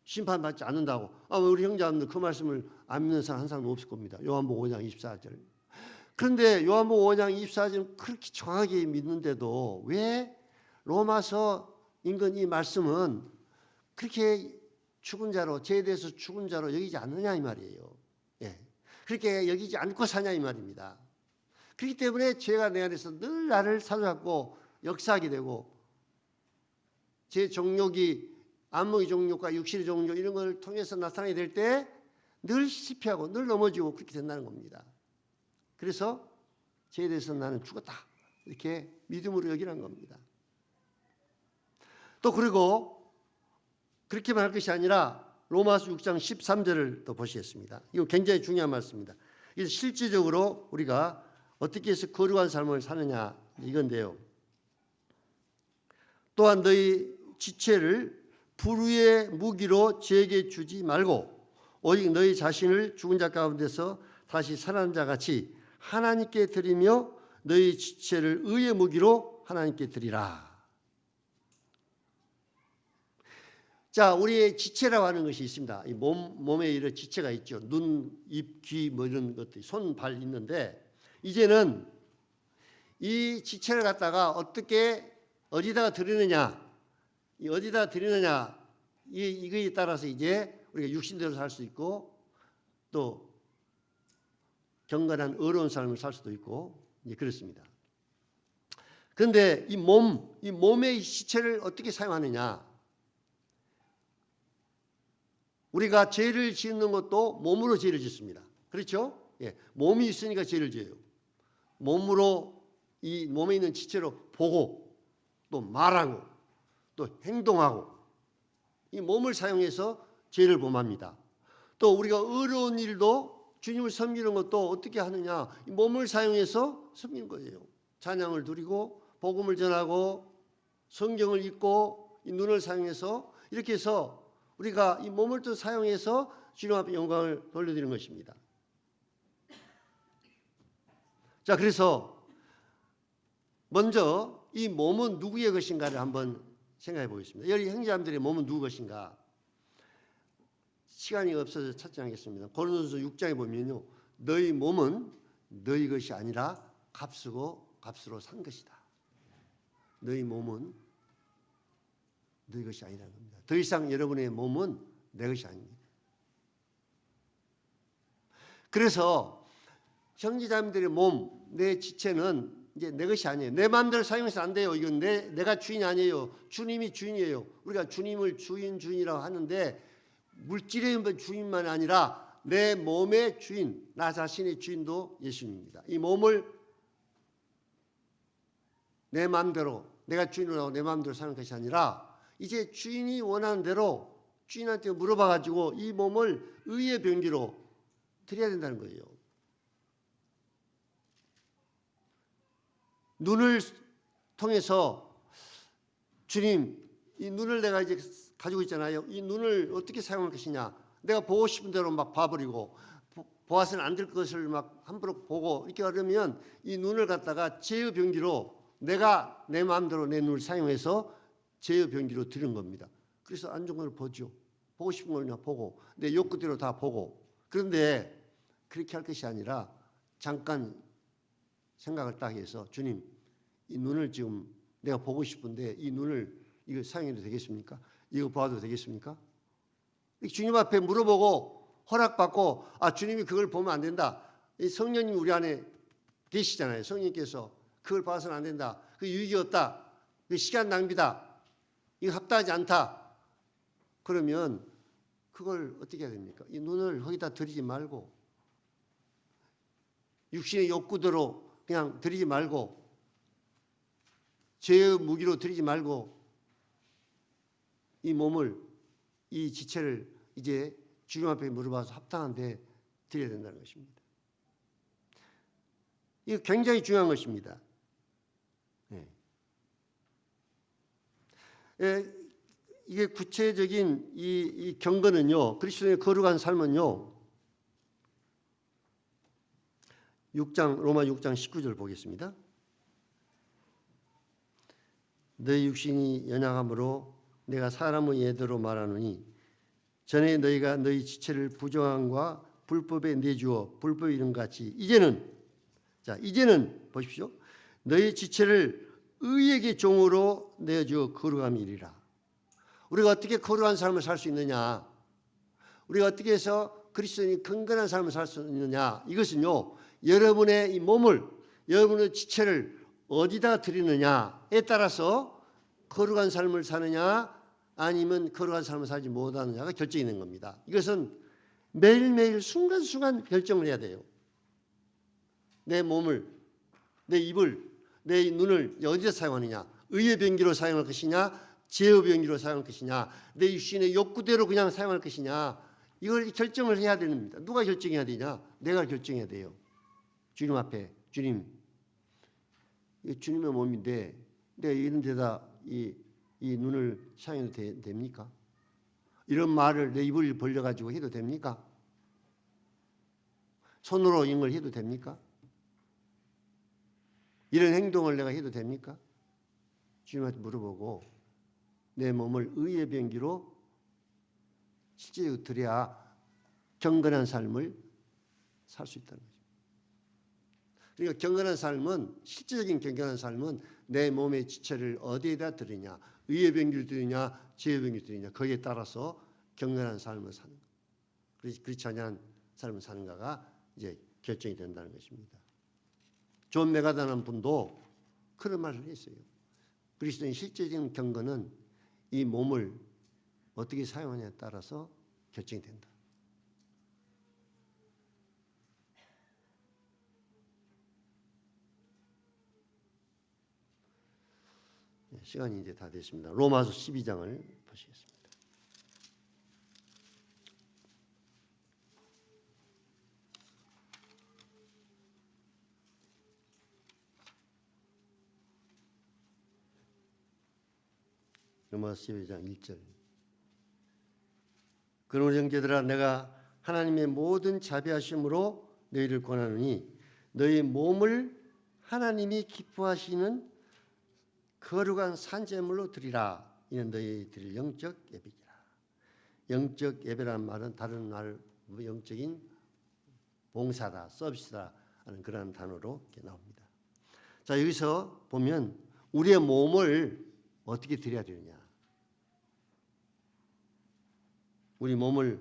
심판받지 않는다고. 우리 형제님들 그 말씀을 안 믿는 사람 한 사람도 없을 겁니다. 요한복음 5장 24절. 그런데 요한복음 5장 24절은 그렇게 정확하게 믿는데도 왜 로마서 인근 이 말씀은 그렇게 죽은 자로, 죄에 대해서 죽은 자로 여기지 않느냐 이 말이에요. 예. 그렇게 여기지 않고 사냐 이 말입니다. 그렇기 때문에 죄가 내 안에서 늘 나를 사로잡고 역사하게 되고 제 종욕이 안목의 종욕과 육신의 종욕 이런 걸 통해서 나타나게 될 때 늘 실패하고 늘 넘어지고 그렇게 된다는 겁니다. 그래서 죄에 대해서 나는 죽었다. 이렇게 믿음으로 여기라는 겁니다. 또 그리고 그렇게만 할 것이 아니라 로마서 6장 13절을 또 보시겠습니다. 이거 굉장히 중요한 말씀입니다. 이게 실질적으로 우리가 어떻게 해서 거룩한 삶을 사느냐 이건데요. 또한 너희 지체를 불의의 무기로 죄에게 주지 말고 오직 너희 자신을 죽은 자 가운데서 다시 살아난 자 같이 하나님께 드리며 너희 지체를 의의 무기로 하나님께 드리라. 자, 우리의 지체라고 하는 것이 있습니다. 이 몸에 이런 지체가 있죠. 눈, 입, 귀 뭐 이런 것들이 손, 발 있는데 이제는 이 지체를 갖다가 어떻게 어디다가 드리느냐, 어디다 드리느냐 이거에 따라서 이제 우리가 육신대로 살 수 있고 또 경건한 어려운 삶을 살 수도 있고 이제 그렇습니다. 그런데 이 몸의 지체를 어떻게 사용하느냐? 우리가 죄를 짓는 것도 몸으로 죄를 짓습니다. 그렇죠? 예, 몸이 있으니까 죄를 지어요. 몸으로 이 몸에 있는 지체로 보고 또 말하고 또 행동하고 이 몸을 사용해서 죄를 범합니다. 또 우리가 어려운 일도 주님을 섬기는 것도 어떻게 하느냐? 이 몸을 사용해서 섬기는 거예요. 찬양을 드리고 복음을 전하고 성경을 읽고 이 눈을 사용해서 이렇게 해서 우리가 이 몸을 또 사용해서 주님 앞에 영광을 돌려드리는 것입니다. 자, 그래서 먼저 이 몸은 누구의 것인가를 한번 생각해 보겠습니다. 여기 형제자매들의 몸은 누구 것인가? 시간이 없어서 찾지 않겠습니다. 고린도전서 6장에 보면요, 너희 몸은 너희 것이 아니라 값으로 산 것이다. 너희 몸은 너희 것이 아니라는 겁니다. 더 이상 여러분의 몸은 내 것이 아닙니다. 그래서 형제자매들의 몸, 내 지체는 이제 내 것이 아니에요. 내 마음대로 사용해서 안 돼요. 이건 내가 주인이 아니에요. 주님이 주인이에요. 우리가 주님을 주인이라고 하는데 물질의 주인만 아니라 내 몸의 주인, 나 자신의 주인도 예수님입니다. 이 몸을 내 마음대로 내가 주인으로 하고 내 마음대로 사는 것이 아니라 이제 주인이 원하는 대로 주인한테 물어봐 가지고 이 몸을 의의 병기로 드려야 된다는 거예요. 눈을 통해서 주님, 이 눈을 내가 이제 가지고 있잖아요. 이 눈을 어떻게 사용할 것이냐. 내가 보고 싶은 대로 막 봐버리고 보아서는 안 될 것을 막 함부로 보고 이렇게 하려면 이 눈을 갖다가 제의 병기로 내가 내 마음대로 내 눈을 사용해서 제의 병기로 드는 겁니다. 그래서 안 좋은 걸 보죠. 보고 싶은 걸 그냥 보고 내 욕구대로 다 보고. 그런데 그렇게 할 것이 아니라 잠깐 생각을 딱 해서 주님, 이 눈을 지금 내가 보고 싶은데 이 눈을 이거 사용해도 되겠습니까? 이거 봐도 되겠습니까? 주님 앞에 물어보고 허락받고 주님이 그걸 보면 안 된다. 이 성령님이 우리 안에 계시잖아요. 성령님께서 그걸 봐서는 안 된다. 그 유익이 없다. 그 시간 낭비다. 이거 합당하지 않다. 그러면 그걸 어떻게 해야 됩니까? 이 눈을 거기다 들이지 말고 육신의 욕구대로 그냥 들이지 말고 죄의 무기로 들이지 말고 이 몸을 이 지체를 이제 주님 앞에 물어봐서 합당한데 드려야 된다는 것입니다. 이거 굉장히 중요한 것입니다. 네. 이게 구체적인 이 경건은요, 그리스도의 거룩한 삶은요, 6장, 로마 6장 19절 보겠습니다. 너희 육신이 연약함으로 내가 사람의 예대로 말하노니 전에 너희가 너희 지체를 부정함과 불법에 내주어 불법 이름 같이 이제는 보십시오. 너희 지체를 의에게 종으로 내주어 거룩함이리라. 우리가 어떻게 거룩한 삶을 살 수 있느냐? 우리가 어떻게 해서 그리스도인이 건강한 삶을 살 수 있느냐? 이것은요, 여러분의 이 몸을, 여러분의 지체를 어디다 드리느냐에 따라서 거룩한 삶을 사느냐 아니면 거룩한 삶을 살지 못하느냐가 결정이 있는 겁니다. 이것은 매일매일 순간순간 결정을 해야 돼요. 내 몸을, 내 입을, 내 눈을 어디서 사용하느냐, 의의 병기로 사용할 것이냐, 죄의 병기로 사용할 것이냐, 내 육신의 욕구대로 그냥 사용할 것이냐, 이걸 결정을 해야 됩니다. 누가 결정해야 되냐? 내가 결정해야 돼요. 주님 앞에, 주님, 주님의 몸인데 내가 이런 데다 이 눈을 사용해도 됩니까? 이런 말을 내 입을 벌려가지고 해도 됩니까? 손으로 이런 걸 해도 됩니까? 이런 행동을 내가 해도 됩니까? 주님한테 물어보고 내 몸을 의의 병기로 실제로 드려야 경건한 삶을 살 수 있다는 거죠. 그러니까 경건한 삶은, 실제적인 경건한 삶은 내 몸의 지체를 어디에다 드리냐, 의의 병기를 드리냐, 죄의 병기를 드리냐, 거기에 따라서 경건한 삶을 사는 것, 그렇지 않은 삶을 사는가가 이제 결정이 된다는 것입니다. 존 메가다는 분도 그런 말을 했어요. 그리스도인 실제적인 경건은 이 몸을 어떻게 사용하냐에 따라서 결정이 된다. 시간이 이제 다 됐습니다. 로마서 12장을 보시겠습니다. 로마서 12장 1절. 그러므로 형제들아, 내가 하나님의 모든 자비하심으로 너희를 권하노니 너희 몸을 하나님이 기뻐하시는 거룩한 산제물로 드리라. 이는 너희 드릴 영적 예배이라. 영적 예배라는 말은 다른 말 영적인 봉사다, 서비스다 하는 그런 단어로 이렇게 나옵니다. 자, 여기서 보면 우리의 몸을 어떻게 드려야 되느냐? 우리 몸을,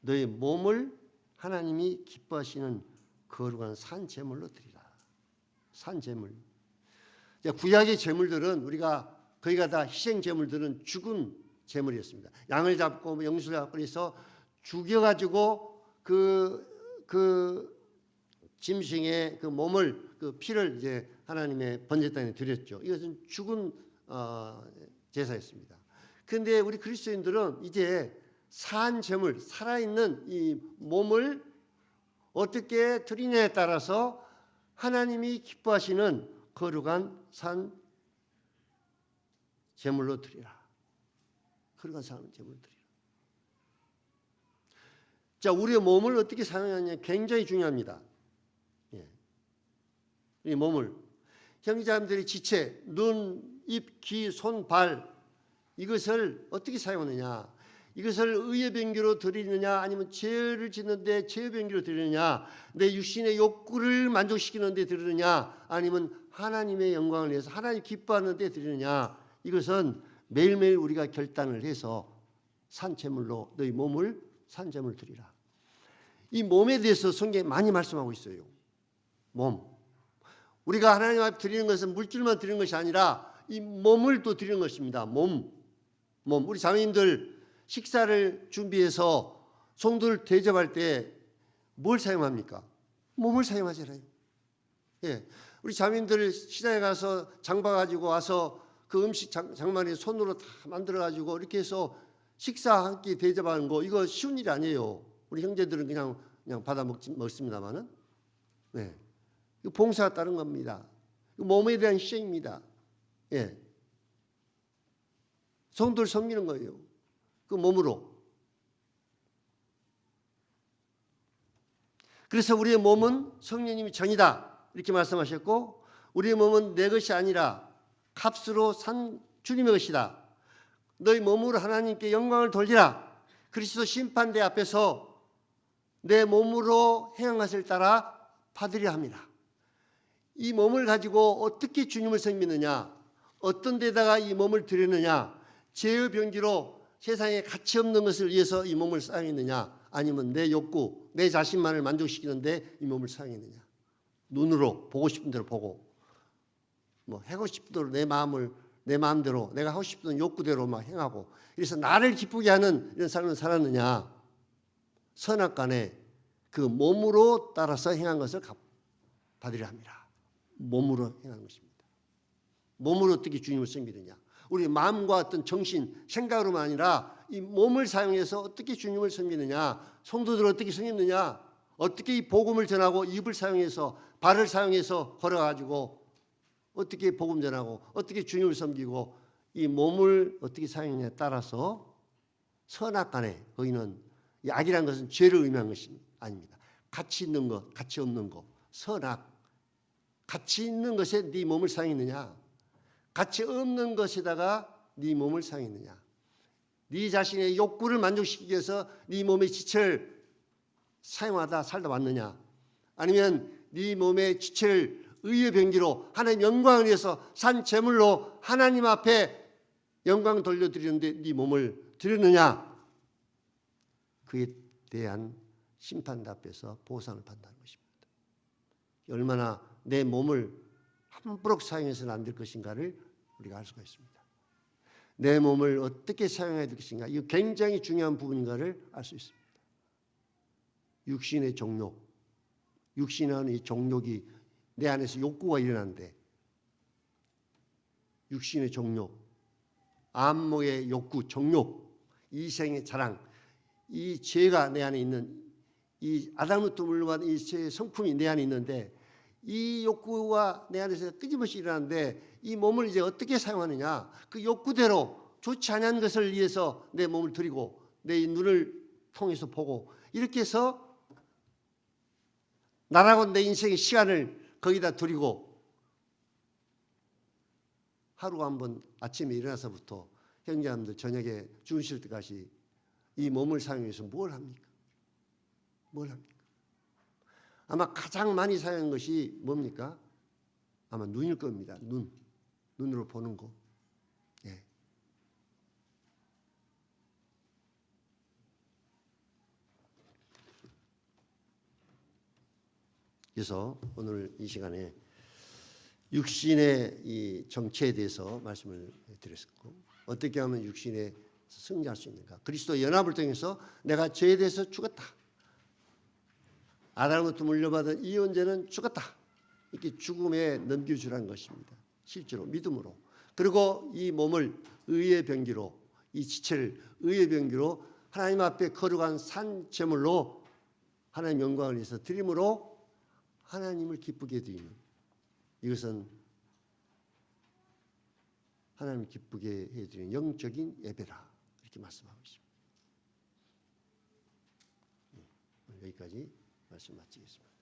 너희 몸을 하나님이 기뻐하시는 거룩한 산제물로 드리라. 산제물. 구약의 제물들은 우리가 거기가 다 희생 제물들은 죽은 제물이었습니다. 양을 잡고 영수를 잡고 그래서 죽여가지고 그 짐승의 그 몸을, 그 피를 이제 하나님의 번제단에 드렸죠. 이것은 죽은 제사였습니다. 그런데 우리 그리스도인들은 이제 산 제물, 살아있는 이 몸을 어떻게 드리냐에 따라서 하나님이 기뻐하시는 거룩한 산 제물로 드리라. 거룩한 산 제물로 드리라. 자, 우리의 몸을 어떻게 사용하느냐 굉장히 중요합니다. 예. 이 몸을 형제자매들의 지체, 눈, 입, 귀, 손, 발 이것을 어떻게 사용하느냐? 이것을 의의 병기로 드리느냐 아니면 죄를 짓는데 죄의 병기로 드리느냐, 내 육신의 욕구를 만족시키는 데 드리느냐 아니면 하나님의 영광을 위해서 하나님 기뻐하는 데 드리느냐, 이것은 매일매일 우리가 결단을 해서 산제물로 너희 몸을 산제물 드리라. 이 몸에 대해서 성경에 많이 말씀하고 있어요. 몸. 우리가 하나님 앞에 드리는 것은 물질만 드리는 것이 아니라 이 몸을 또 드리는 것입니다. 몸. 우리 자매님들 식사를 준비해서 성도를 대접할 때 뭘 사용합니까? 몸을 사용하잖아요. 예. 우리 자매님들 시장에 가서 장 봐가지고 와서 그 음식 장만에 손으로 다 만들어가지고 이렇게 해서 식사 한 끼 대접하는 거, 이거 쉬운 일이 아니에요. 우리 형제들은 그냥 받아 먹습니다만은. 네. 이거 봉사가 따른 겁니다. 이거 몸에 대한 희생입니다. 예. 성도를 섬기는 거예요. 그 몸으로. 그래서 우리의 몸은 성령님이 전이다 이렇게 말씀하셨고, 우리의 몸은 내 것이 아니라 값으로 산 주님의 것이다. 너희 몸으로 하나님께 영광을 돌리라. 그리스도 심판대 앞에서 내 몸으로 행한 것을 따라 받으려 합니다. 이 몸을 가지고 어떻게 주님을 섬기느냐, 어떤 데다가 이 몸을 드리느냐, 죄의 병기로 세상에 가치 없는 것을 위해서 이 몸을 사용했느냐, 아니면 내 욕구, 내 자신만을 만족시키는데 이 몸을 사용했느냐. 눈으로 보고 싶은 대로 보고, 뭐 하고 싶은 대로 내 마음대로 내가 하고 싶은 욕구대로 막 행하고, 그래서 나를 기쁘게 하는 이런 삶을 살았느냐, 선악간에 그 몸으로 따라서 행한 것을 받으려 합니다. 몸으로 행하는 것입니다. 몸으로 어떻게 주님을 섬기느냐, 우리 마음과 어떤 정신, 생각으로만 아니라 이 몸을 사용해서 어떻게 주님을 섬기느냐, 성도들을 어떻게 섬기느냐, 어떻게 이 복음을 전하고 입을 사용해서 발을 사용해서 걸어가지고 어떻게 복음 전하고 어떻게 주님을 섬기고 이 몸을 어떻게 사용하느냐에 따라서 선악간에, 거기는 이 악이라는 것은 죄를 의미하는 것이 아닙니다. 가치 있는 것, 가치 없는 것, 선악. 가치 있는 것에 네 몸을 사용했느냐, 가치 없는 것에다가 네 몸을 사용했느냐, 네 자신의 욕구를 만족시키기 위해서 네 몸의 지체를 사용하다 살다 왔느냐, 아니면 네 몸의 지체를 의의 병기로 하나님 영광을 위해서 산 제물로 하나님 앞에 영광 돌려드리는데 네 몸을 드렸느냐, 그에 대한 심판 앞에서 보상을 받는다는 것입니다. 얼마나 내 몸을 함부로 사용해서는 안 될 것인가를 우리가 알 수가 있습니다. 내 몸을 어떻게 사용해야 될 것인가, 이거 굉장히 중요한 부분인가를 알 수 있습니다. 육신의 정욕, 육신은 이 정욕이 내 안에서 욕구가 일어나는데, 육신의 정욕, 안목의 욕구, 정욕, 이생의 자랑, 이 죄가 내 안에 있는, 이 아담부터 물려받은 이 죄의 성품이 내 안에 있는데, 이 욕구가 내 안에서 끊임없이 일어나는데 이 몸을 이제 어떻게 사용하느냐, 그 욕구대로 좋지 않은 것을 위해서 내 몸을 드리고 내 눈을 통해서 보고, 이렇게 해서 나라고 내 인생의 시간을 거기다 드리고, 하루 한번 아침에 일어나서부터 형제님들 저녁에 주무실 때까지 이 몸을 사용해서 뭘 합니까? 뭘 합니까? 아마 가장 많이 사용한 것이 뭡니까? 아마 눈일 겁니다. 눈으로 보는 거. 예. 그래서 오늘 이 시간에 육신의 이 정체에 대해서 말씀을 드렸고, 어떻게 하면 육신에 승리할 수 있는가? 그리스도 연합을 통해서 내가 죄에 대해서 죽었다, 아담부터 물려받은 이 존재는 죽었다, 이렇게 죽음에 넘겨주라는 것입니다. 실제로 믿음으로. 그리고 이 몸을 의의 병기로 이 지체를 의의 병기로 하나님 앞에 거룩한 산 제물로 하나님 영광을 위해서 드림으로 하나님을 기쁘게 드리는, 이것은 하나님 기쁘게 해드리는 영적인 예배라, 이렇게 말씀하고 있습니다. 여기까지 말씀 마치겠습니다.